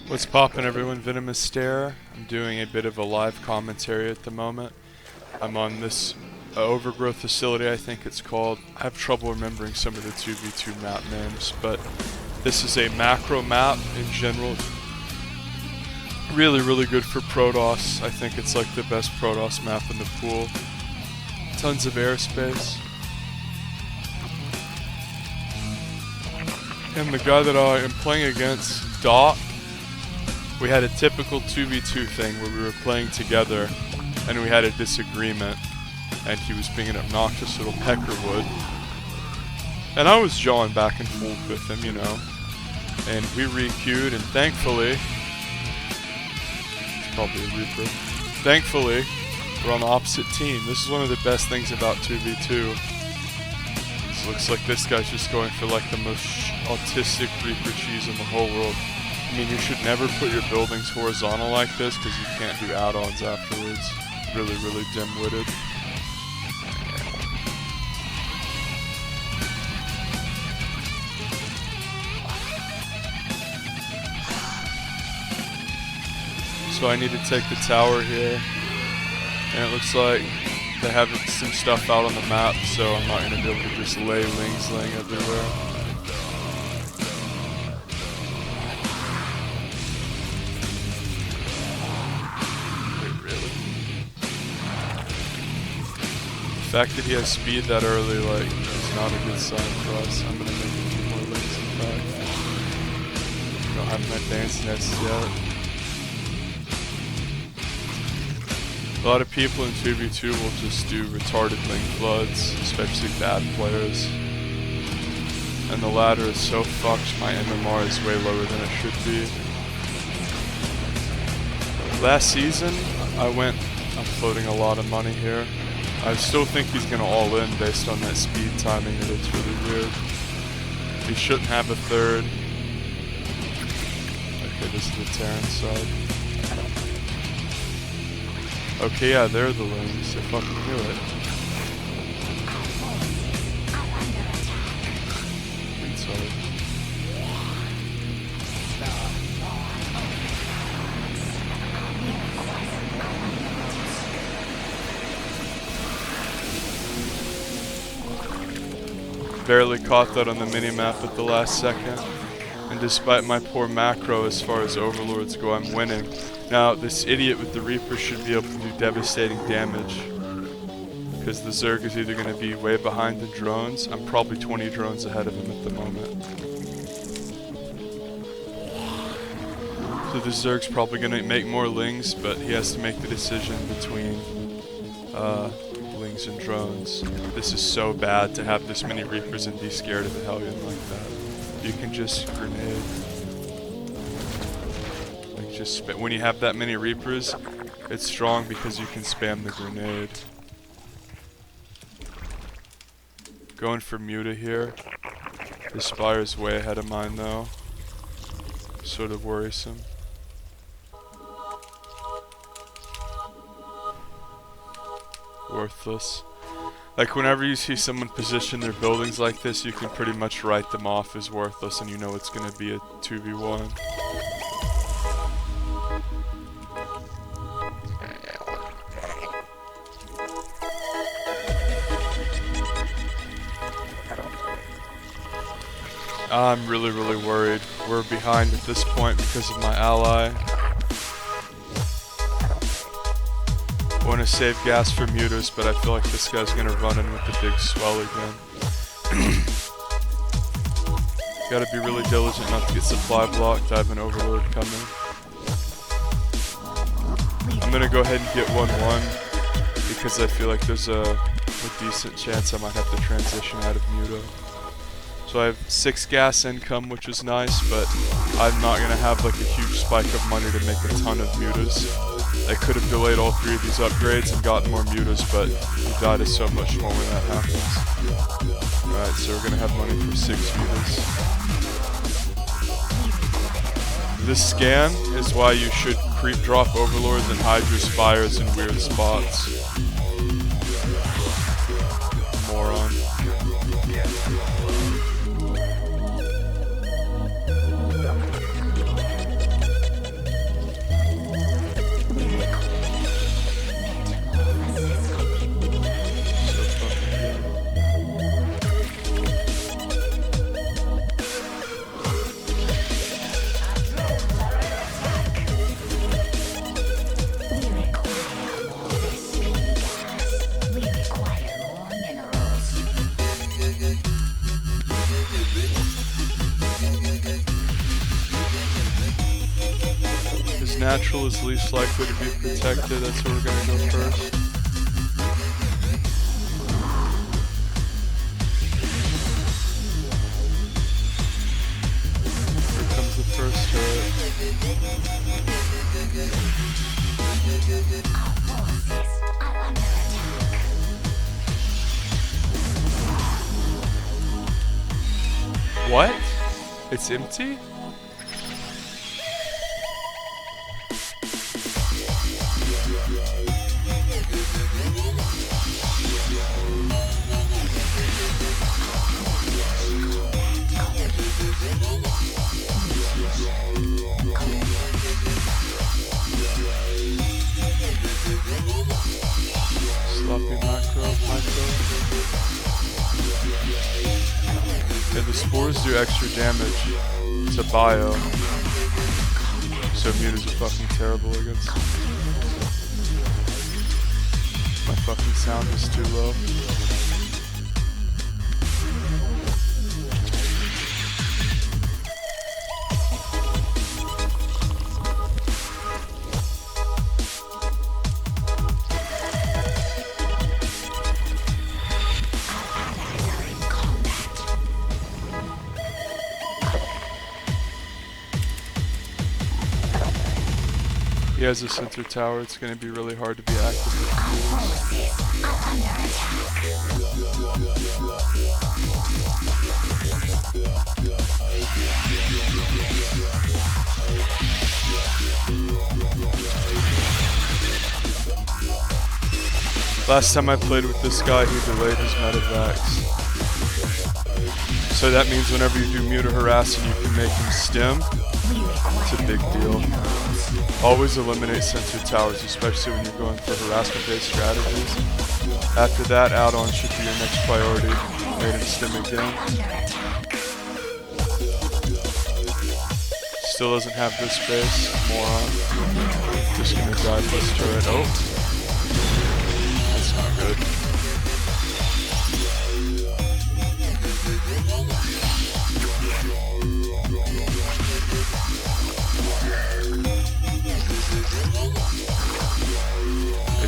What's poppin', everyone? VenomousStare. I'm doing a bit of a live commentary at the moment. I'm on this overgrowth facility, I think it's called. I have trouble remembering some of the 2v2 map names, but this is a macro map in general. Really good for Protoss. I think it's like the best Protoss map in the pool. Tons of airspace. And the guy that I am playing against, Dot, we had a typical 2v2 thing where we were playing together and we had a disagreement and he was being an obnoxious little peckerwood. And I was jawing back and forth with him, you know. And we re-queued and thankfully, it's probably a Reaper, thankfully we're on the opposite team. This is one of the best things about 2v2. It looks like this guy's just going for like the most autistic Reaper cheese in the whole world. I mean, you should never put your buildings horizontal like this because you can't do add-ons afterwards. Really dim-witted. So I need to take the tower here, and it looks like they have some stuff out on the map, so I'm not going to be able to just lay lings laying everywhere. The fact that he has speed that early, like, is not a good sign for us. I'm gonna make a few more links, in fact. Don't have my dance nests yet. A lot of people in 2v2 will just do retarded link floods, especially bad players. And the ladder is so fucked, my MMR is way lower than it should be. Last season, I'm floating a lot of money here. I still think he's going to all in based on that speed timing. It looks really weird. He shouldn't have a third. Okay, this is the Terran side. Okay, yeah, they're the lings. They fucking knew it. Inside. Barely caught that on the minimap at the last second, and despite my poor macro as far as overlords go, I'm winning. Now this idiot with the Reaper should be able to do devastating damage, because the Zerg is either going to be way behind the drones. I'm probably 20 drones ahead of him at the moment. So the Zerg's probably going to make more lings, but he has to make the decision between lings and drones. This is so bad to have this many Reapers and be scared of a Hellion like that. You can just grenade. Like just when you have that many Reapers, it's strong because you can spam the grenade. Going for muta here. The Spire's way ahead of mine though. Sort of worrisome. Worthless. Like whenever you see someone position their buildings like this, you can pretty much write them off as worthless and you know it's going to be a 2v1. I'm really worried. We're behind at this point because of my ally. I want to save gas for mutas, but I feel like this guy's going to run in with the big swell again. Gotta be really diligent not to get supply blocked. I have an overload coming. I'm going to go ahead and get 1-1 because I feel like there's a decent chance I might have to transition out of muta. So I have 6 gas income, which is nice, but I'm not going to have like a huge spike of money to make a ton of mutas. I could have delayed all 3 of these upgrades and gotten more mutas, but the data is so much more when that happens. Alright, so we're going to have money for 6 mutas. This scan is why you should creep drop overlords and hide your spires in weird spots. Moron. Because natural is least likely to be protected, that's where we're gonna go first. Here comes the first turret. What? It's empty? Sloppy micro. Yeah, the spores do extra damage to bio, so mutas are fucking terrible against them. My fucking sound is too low. He has a center tower, it's going to be really hard to be active with Last time I played with this guy, he delayed his medevacs. So that means whenever you do muta harass and you can make him stim, it's a big deal. Always eliminate center towers, especially when you're going for harassment-based strategies. After that, add-on should be your next priority. Made him stim again. Still doesn't have this base. Moron. Just gonna dive this turret. Oh. That's not good.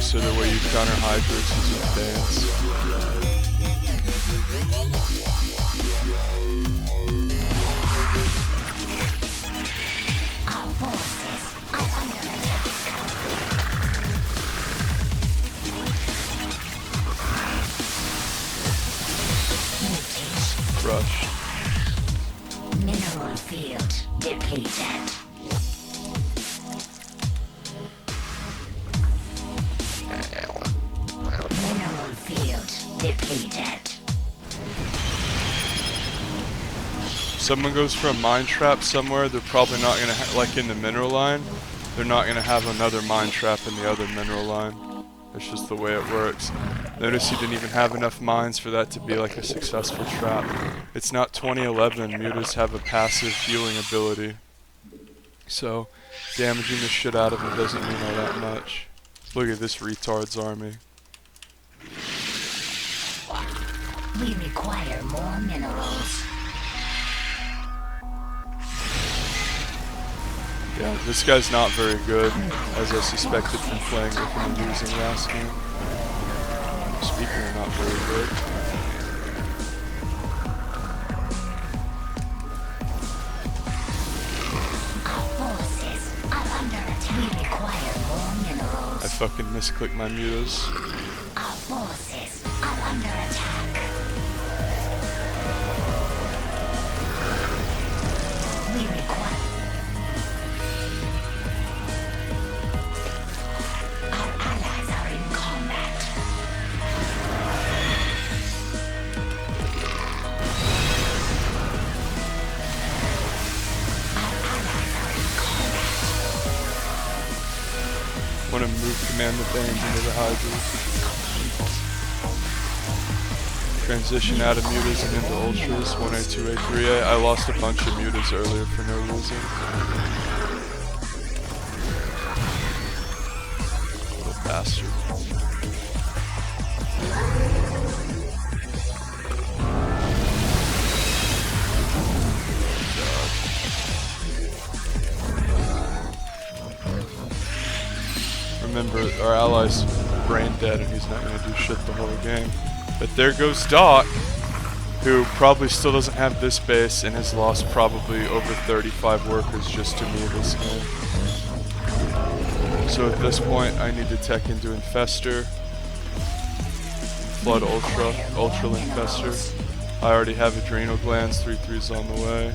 So the way you counter Hydras is with dance. Rush. Mineral field depleted. Depleted. Someone goes for a mine trap somewhere, they're probably not gonna like in the mineral line, they're not gonna have another mine trap in the other mineral line. It's just the way it works. Notice he didn't even have enough mines for that to be like a successful trap. It's not 2011, mutas have a passive healing ability. So damaging the shit out of him doesn't mean all that much. Look at this retard's army. We require more minerals. Yeah, this guy's not very good, as I suspected from playing with him and losing last game. Speaking of not very good. Our forces are under attack. We require more minerals. I fucking misclicked my mutas. Our forces are under attack. We require. Our allies are in combat. Our allies are in combat. Want to move command the bands into the Hydras. Transition out of mutas and into ultras. 1A, 2A, 3A. I lost a bunch of mutas earlier for no reason. Little bastard. remember our ally's brain dead and he's not gonna do shit the whole game. But there goes Doc, who probably still doesn't have this base and has lost probably over 35 workers just to me this game. So at this point, I need to tech into Infestor, Flood Ultra Infestor. I already have Adrenal Glands, 3/3's on the way.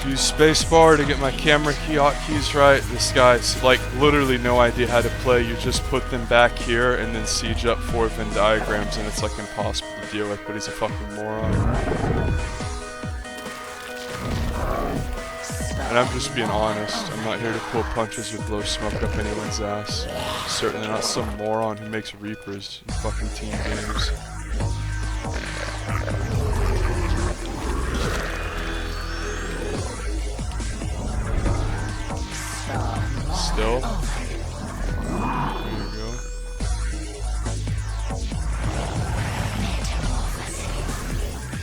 Use spacebar to get my camera key hotkeys right. This guy's like literally no idea how to play. You just put them back here and then siege up 4 Venn diagrams and it's like impossible to deal with, but he's a fucking moron. And I'm just being honest. I'm not here to pull punches or blow smoke up anyone's ass. Certainly not some moron who makes Reapers in fucking team games. Still. There you go.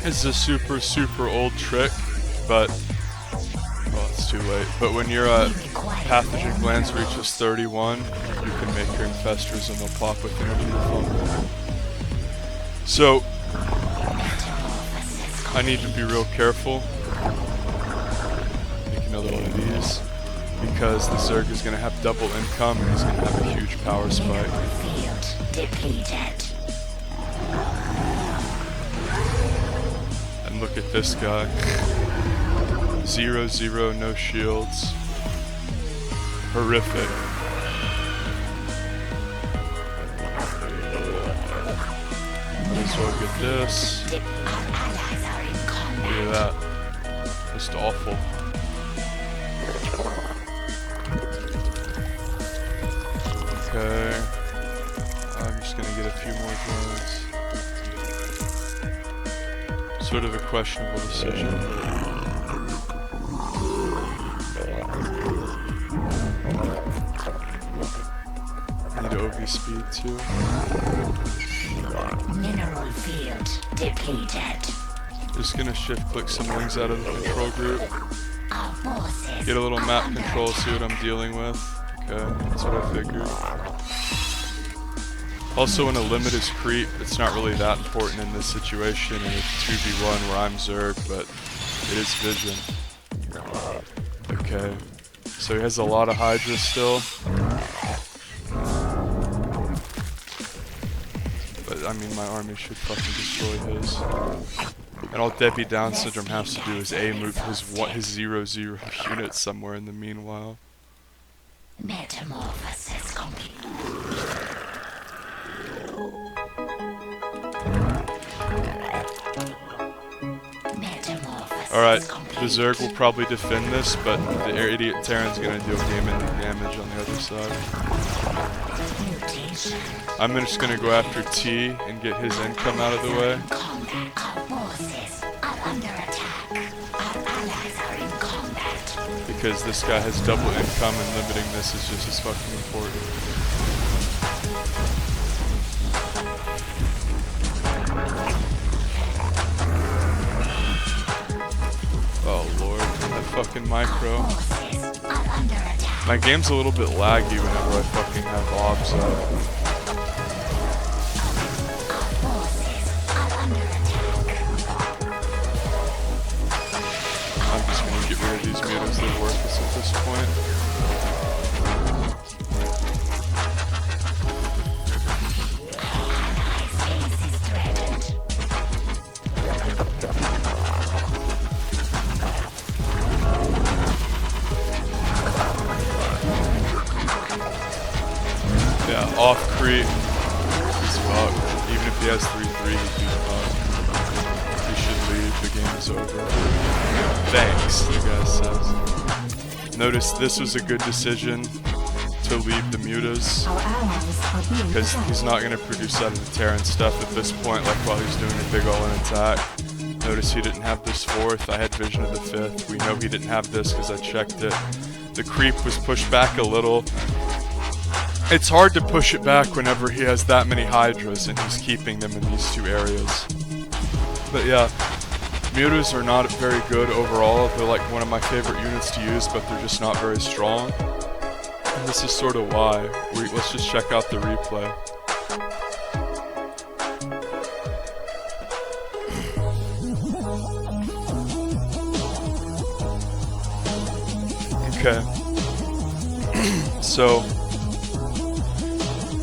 It's a super old trick, but well, it's too late. But when your pathogen glands reaches 31, you can make your infestors and they'll pop with energy to fungal. So I need to be real careful. Make another one of these. Because the Zerg is going to have double income and he's going to have a huge power spike. And look at this guy. 0/0, no shields. Horrific. Might as well get this. Look at that. Just awful. Okay, I'm just gonna get a few more drones. Sort of a questionable decision. Need OV speed too. Mineral field depleted. Just gonna shift click some wings out of the control group. Get a little map control, see what I'm dealing with. Okay, that's what I figured. Also, when a limit is creep, it's not really that important in this situation in a 2v1 where I'm Zerg, but it is vision. Okay, so he has a lot of Hydra still. But I mean, my army should fucking destroy his. And all Debbie Down Syndrome has to do is move his 0/0 unit somewhere in the meanwhile. Metamorphosis complete. Alright, the Zerg will probably defend this, but the idiot Terran's gonna deal damage on the other side. I'm just gonna go after T and get his income out of the way. Because this guy has double income and limiting this is just as fucking important. Oh lord, that fucking micro. My game's a little bit laggy whenever I fucking have obs up. I'm just gonna get rid of these mutas, they're worthless at this point. Yeah, off creep. He's fucked. Even if he has 3/3, he'd be fucked. He should leave, the game is over. Thanks, the guy says. Notice this was a good decision to leave the mutas. Because he's not going to produce out of the Terran stuff at this point, like while he's doing a big all-in attack. Notice he didn't have this 4th, I had vision of the 5th. We know he didn't have this because I checked it. The creep was pushed back a little. It's hard to push it back whenever he has that many Hydras and he's keeping them in these two areas. But yeah, mutas are not very good overall. They're like one of my favorite units to use, but they're just not very strong. And this is sort of why. Let's just check out the replay. Okay. So,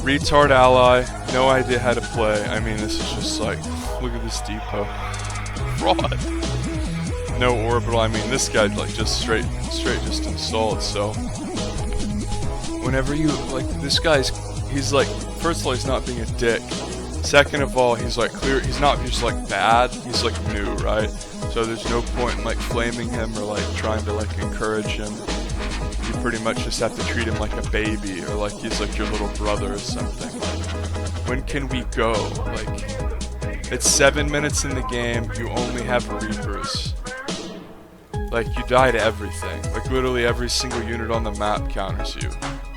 retard ally, no idea how to play. I mean, this is just like, look at this depot. Fraud. No orbital. I mean, this guy like just straight just installed. So, whenever you like this guy's, he's like, first of all, he's not being a dick. Second of all, he's like clear. He's not just like bad. He's like new, right? So there's no point in like flaming him or like trying to like encourage him. You pretty much just have to treat him like a baby or like he's like your little brother or something. Like, when can we go? Like, it's 7 minutes in the game. You only have Reapers. Like, you die to everything. Like, literally every single unit on the map counters you.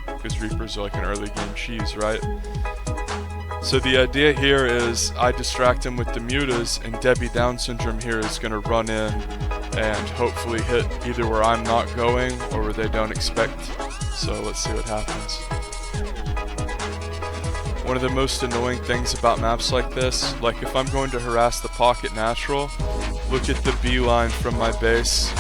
Because Reapers are like an early game cheese, right? So the idea here is I distract him with the mutas, and Debbie Down syndrome here is going to run in and hopefully hit either where I'm not going or where they don't expect. So let's see what happens. One of the most annoying things about maps like this, like if I'm going to harass the pocket natural, look at the beeline from my base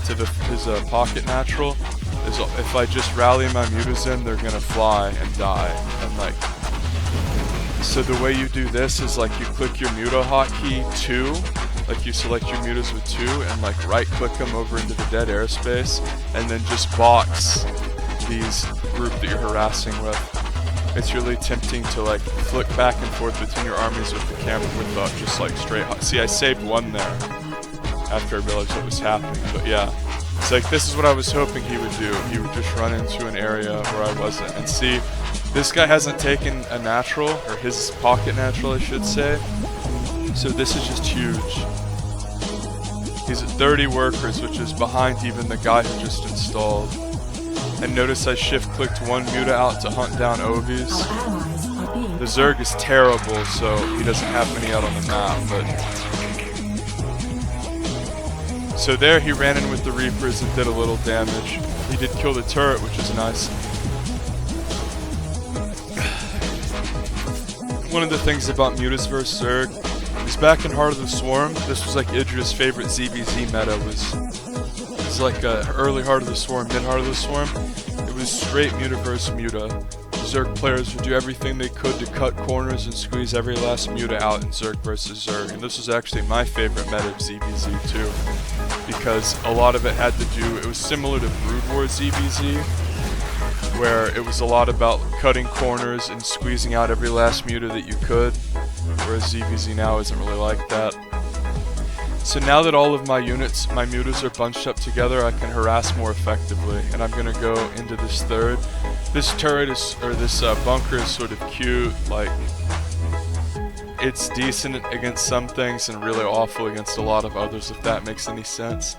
to his pocket natural. If I just rally my mutas in, they're going to fly and die. And like, so the way you do this is like you click your muta hotkey 2, like you select your mutas with 2 and like right click them over into the dead airspace and then just box these group that you're harassing with. It's really tempting to like flick back and forth between your armies with the camera with just like straight hot. See, I saved one there after I realized what was happening, but yeah. It's like this is what I was hoping he would do. He would just run into an area where I wasn't. And see, this guy hasn't taken a natural, or his pocket natural I should say. So this is just huge. He's at 30 workers, which is behind even the guy who just installed. And notice I shift clicked one muta out to hunt down Ovies. The Zerg is terrible, so he doesn't have many out on the map, but so there he ran in with the Reapers and did a little damage. He did kill the turret, which is nice. One of the things about mutas vs Zerg is back in Heart of the Swarm, this was like Idra's favorite ZBZ meta was like early Heart of the Swarm, mid Heart of the Swarm. It was straight muta versus muta. Zerg players would do everything they could to cut corners and squeeze every last muta out in Zerg versus Zerg. And this was actually my favorite meta of ZBZ too, because a lot of it had to do, it was similar to Brood War ZBZ, where it was a lot about cutting corners and squeezing out every last muta that you could, whereas ZBZ now isn't really like that. So now that all of my units, my mutas are bunched up together, I can harass more effectively. And I'm gonna go into this third. This turret is, or this bunker is sort of cute, like, it's decent against some things and really awful against a lot of others, if that makes any sense.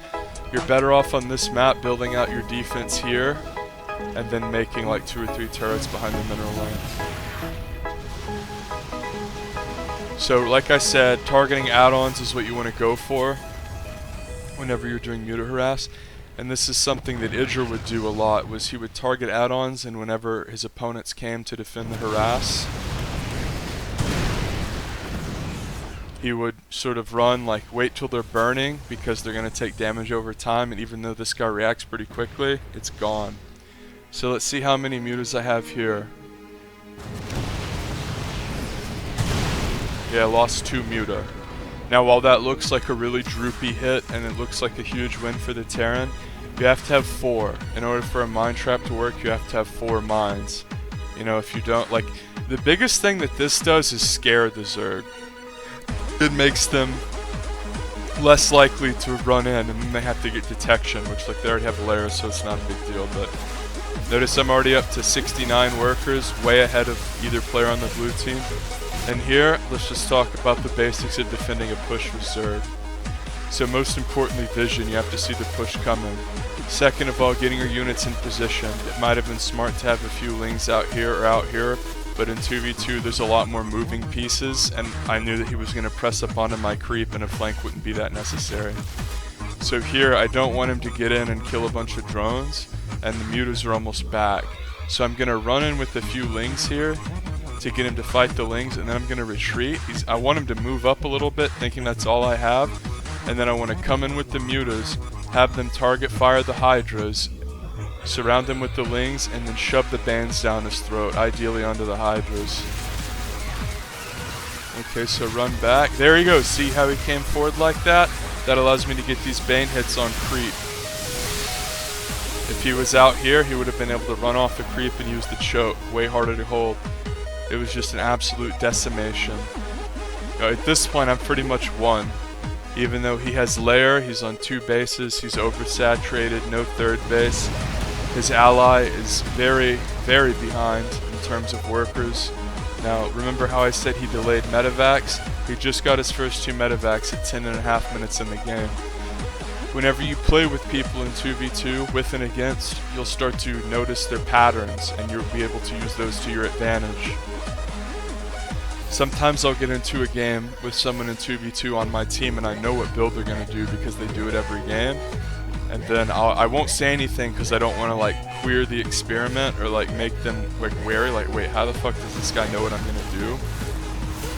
You're better off on this map building out your defense here, and then making like 2 or 3 turrets behind the mineral lane. So like I said, targeting add-ons is what you want to go for whenever you're doing muta harass. And this is something that Idra would do a lot, was he would target add-ons, and whenever his opponents came to defend the harass, he would sort of run, like wait till they're burning because they're going to take damage over time, and even though this guy reacts pretty quickly, it's gone. So let's see how many mutas I have here. Yeah, I lost 2 muta. Now while that looks like a really droopy hit and it looks like a huge win for the Terran, you have to have 4. In order for a mine trap to work, you have to have 4 mines. You know, if you don't, like, the biggest thing that this does is scare the Zerg. It makes them less likely to run in, and then they have to get detection, which, like, they already have layers, so it's not a big deal, but notice I'm already up to 69 workers, way ahead of either player on the blue team. And here, let's just talk about the basics of defending a push with Zerg. So most importantly, vision, you have to see the push coming. Second of all, getting your units in position. It might have been smart to have a few lings out here or out here, but in 2v2 there's a lot more moving pieces, and I knew that he was going to press up onto my creep and a flank wouldn't be that necessary. So here I don't want him to get in and kill a bunch of drones, and the mutas are almost back. So I'm going to run in with a few lings here to get him to fight the lings, and then I'm going to retreat. I want him to move up a little bit, thinking that's all I have, and then I want to come in with the mutas, have them target fire the hydras, surround him with the lings, and then shove the bands down his throat, ideally onto the hydras. Okay, so run back. There he goes. See how he came forward like that? That allows me to get these bane hits on creep. If he was out here, he would have been able to run off the creep and use the choke. Way harder to hold. It was just an absolute decimation. At this point, I'm pretty much won. Even though he has lair, he's on 2 bases, he's oversaturated, no 3rd base. His ally is very, very behind in terms of workers. Now, remember how I said he delayed medevacs? He just got his first 2 medevacs at 10.5 minutes in the game. Whenever you play with people in 2v2, with and against, you'll start to notice their patterns, and you'll be able to use those to your advantage. Sometimes I'll get into a game with someone in 2v2 on my team and I know what build they're going to do because they do it every game. And then I won't say anything because I don't want to like queer the experiment or like make them like wary, like wait, how the fuck does this guy know what I'm going to do?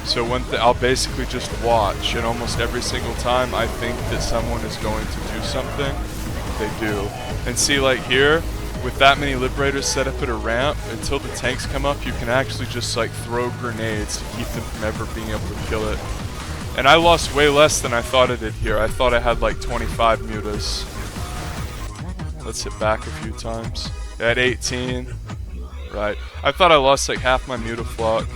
So I'll basically just watch, and almost every single time I think that someone is going to do something, they do. And see, like here, with that many liberators set up at a ramp, until the tanks come up, you can actually just like throw grenades to keep them from ever being able to kill it. And I lost way less than I thought I did here. I thought I had like 25 mutas. Let's hit back a few times. At 18. Right. I thought I lost like half my mutaflock.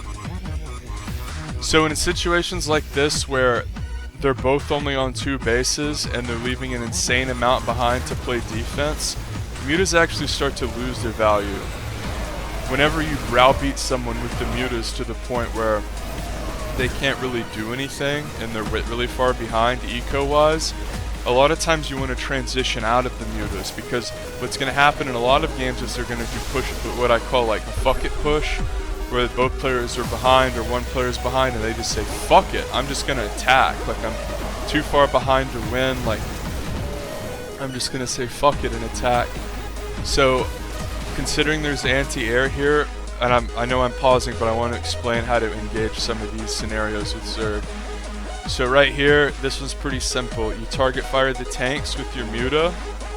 So in situations like this where they're both only on 2 bases and they're leaving an insane amount behind to play defense, mutas actually start to lose their value. Whenever you browbeat someone with the mutas to the point where they can't really do anything and they're really far behind eco-wise, a lot of times you want to transition out of the mutas, because what's going to happen in a lot of games is they're going to do push, what I call like a fuck it push, where both players are behind or one player is behind and they just say fuck it, I'm just going to attack, like I'm too far behind to win, like I'm just going to say fuck it and attack. So considering there's anti-air here, and I know I'm pausing, but I want to explain how to engage some of these scenarios with Zerg. So right here, this was pretty simple. You target fire the tanks with your muta,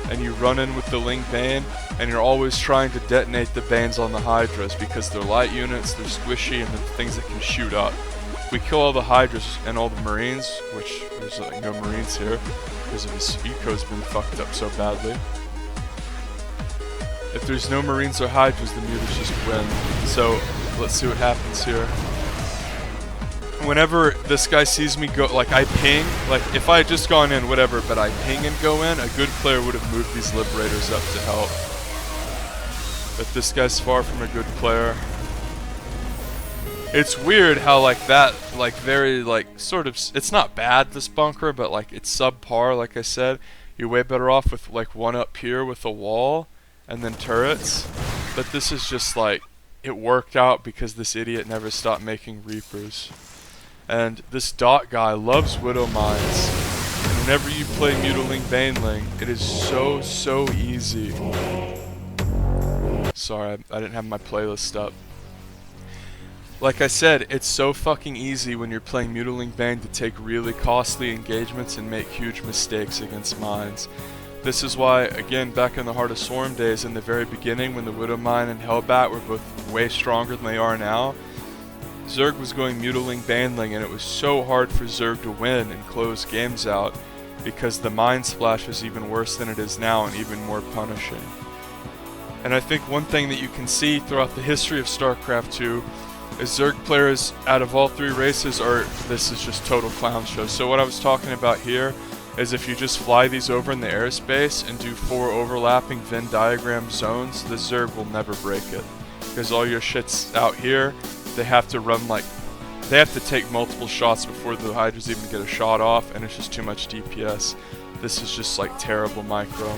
and you run in with the Ling Bane, and you're always trying to detonate the Banes on the Hydras because they're light units, they're squishy, and they're things that can shoot up. If we kill all the Hydras and all the Marines, which there's like no Marines here because of his eco's been fucked up so badly. If there's no Marines or Hydras, the mutas just win. So let's see what happens here. Whenever this guy sees me go, like I ping, like if I had just gone in, whatever, but I ping and go in, a good player would have moved these liberators up to help. But this guy's far from a good player. It's weird how like that, like very like sort of, it's not bad this bunker, but like it's subpar, like I said. You're way better off with like one up here with a wall and then turrets. But this is just like, it worked out because this idiot never stopped making Reapers. And this dot guy loves Widow Mines. And whenever you play Mutiling Baneling, it is so easy. Sorry, I didn't have my playlist up. Like I said, it's so fucking easy when you're playing Mutiling Bane to take really costly engagements and make huge mistakes against mines. This is why, again, back in the Heart of Swarm days, in the very beginning, when the Widow Mine and Hellbat were both way stronger than they are now, Zerg was going Mutiling Baneling, and it was so hard for Zerg to win and close games out because the Mind Splash was even worse than it is now and even more punishing. And I think one thing that you can see throughout the history of StarCraft 2 is Zerg players out of all 3 races are, this is just total clown show. So what I was talking about here is if you just fly these over in the airspace and do 4 overlapping Venn diagram zones, the Zerg will never break it. Because all your shit's out here, they have to run like, they have to take multiple shots before the Hydras even get a shot off, and it's just too much DPS. This is just like terrible micro.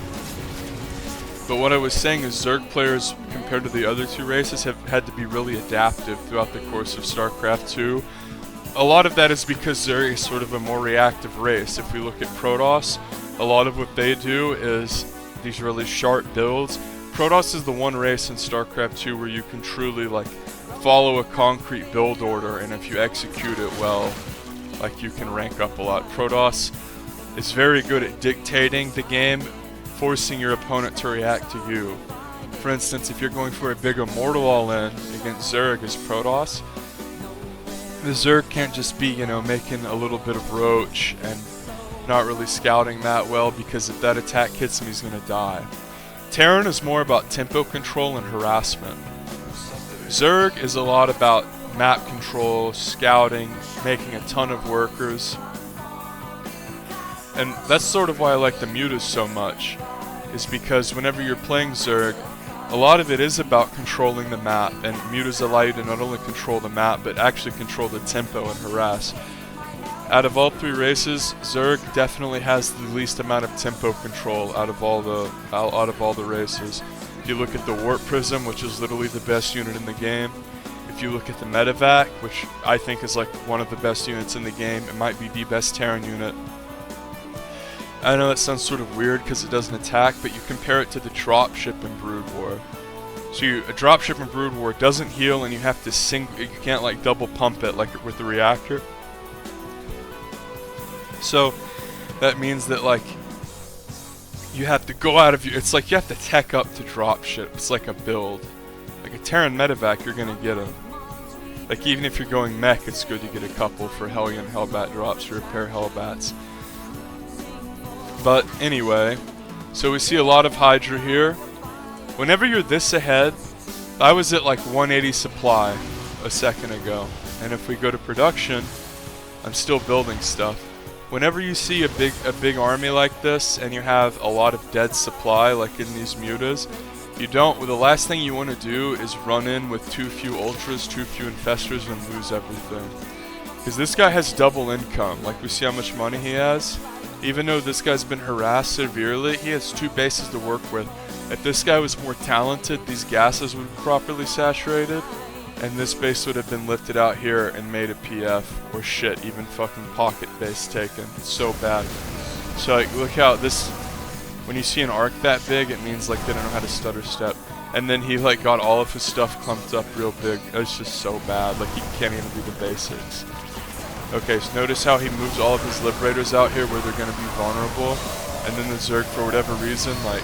But what I was saying is Zerg players, compared to the other two races, have had to be really adaptive throughout the course of StarCraft 2. A lot of that is because Zerg is sort of a more reactive race. If we look at Protoss, a lot of what they do is these really sharp builds. Protoss is the one race in StarCraft 2 where you can truly like follow a concrete build order, and if you execute it well, like you can rank up a lot. Protoss is very good at dictating the game, forcing your opponent to react to you. For instance, if you're going for a big Immortal all-in against Zerg as Protoss, the Zerg can't just be, you know, making a little bit of roach and not really scouting that well, because if that attack hits him, he's going to die. Terran is more about tempo control and harassment. Zerg is a lot about map control, scouting, making a ton of workers. And that's sort of why I like the mutas so much, is because whenever you're playing Zerg, a lot of it is about controlling the map, and mutas allow you to not only control the map, but actually control the tempo and harass. Out of all three races, Zerg definitely has the least amount of tempo control out of all the races. If you look at the Warp Prism, which is literally the best unit in the game, if you look at the Medevac, which I think is like one of the best units in the game, it might be the best Terran unit. I know that sounds sort of weird because it doesn't attack, but you compare it to the dropship in Brood War. So a dropship in Brood War doesn't heal, and you have to you can't like double pump it like with the reactor. So that means that like you have to go out of your, it's like you have to tech up to dropship. It's like a build. Like a Terran Medevac, you're gonna get a, like even if you're going mech, it's good to get a couple for Hellion Hellbat drops to repair Hellbats. But anyway, so we see a lot of Hydra here. Whenever you're this ahead, I was at like 180 supply a second ago, and if we go to production, I'm still building stuff. Whenever you see a big army like this and you have a lot of dead supply like in these mutas, well, the last thing you want to do is run in with too few ultras, too few infestors, and lose everything. Because this guy has double income. Like, we see how much money he has. Even though this guy's been harassed severely, he has 2 bases to work with. If this guy was more talented, these gases would be properly saturated, and this base would have been lifted out here and made a PF, or shit, even fucking pocket base taken. It's so bad. So like, look how this, when you see an arc that big, it means like they don't know how to stutter step. And then he like got all of his stuff clumped up real big. It's just so bad, like he can't even do the basics. Okay, so notice how he moves all of his Liberators out here where they're going to be vulnerable, and then the Zerg, for whatever reason, like,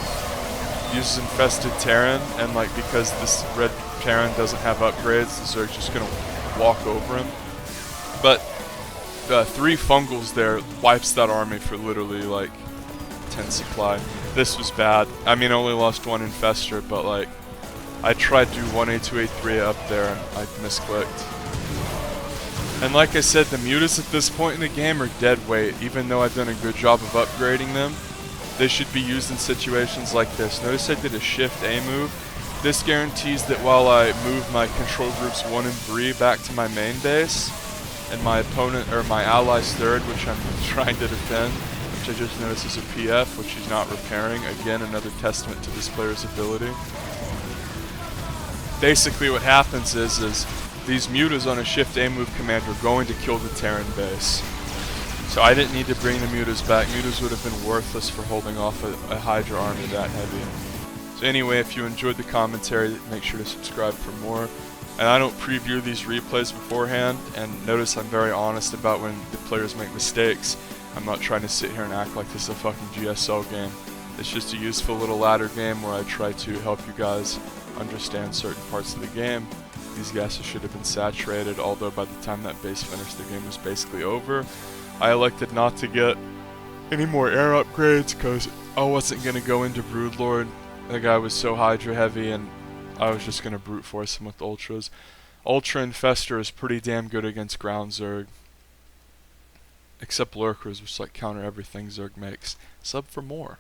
uses Infested Terran, and like, because this red Terran doesn't have upgrades, the Zerg's just going to walk over him. But 3 Fungals there wipes that army for literally like 10 supply. This was bad. I mean, I only lost 1 Infestor, but like, I tried to do 1A, 2A, 3A up there, and I misclicked. And like I said, the mutas at this point in the game are dead weight. Even though I've done a good job of upgrading them, they should be used in situations like this. Notice I did a Shift A move. This guarantees that while I move my control groups 1 and 3 back to my main base, and my opponent, or my ally's third, which I'm trying to defend, which I just noticed is a PF, which he's not repairing. Again, another testament to this player's ability. Basically what happens is these mutas on a Shift A move command are going to kill the Terran base. So I didn't need to bring the mutas back. Mutas would have been worthless for holding off a Hydra army that heavy. So anyway, if you enjoyed the commentary, make sure to subscribe for more. And I don't preview these replays beforehand, and notice I'm very honest about when the players make mistakes. I'm not trying to sit here and act like this is a fucking GSL game. It's just a useful little ladder game where I try to help you guys understand certain parts of the game. These gases should have been saturated, although by the time that base finished, the game was basically over. I elected not to get any more air upgrades because I wasn't going to go into Broodlord. The guy was so Hydra heavy, and I was just going to brute force him with Ultras. Ultra Infestor is pretty damn good against ground Zerg. Except Lurkers, which like counter everything Zerg makes. Sub for more.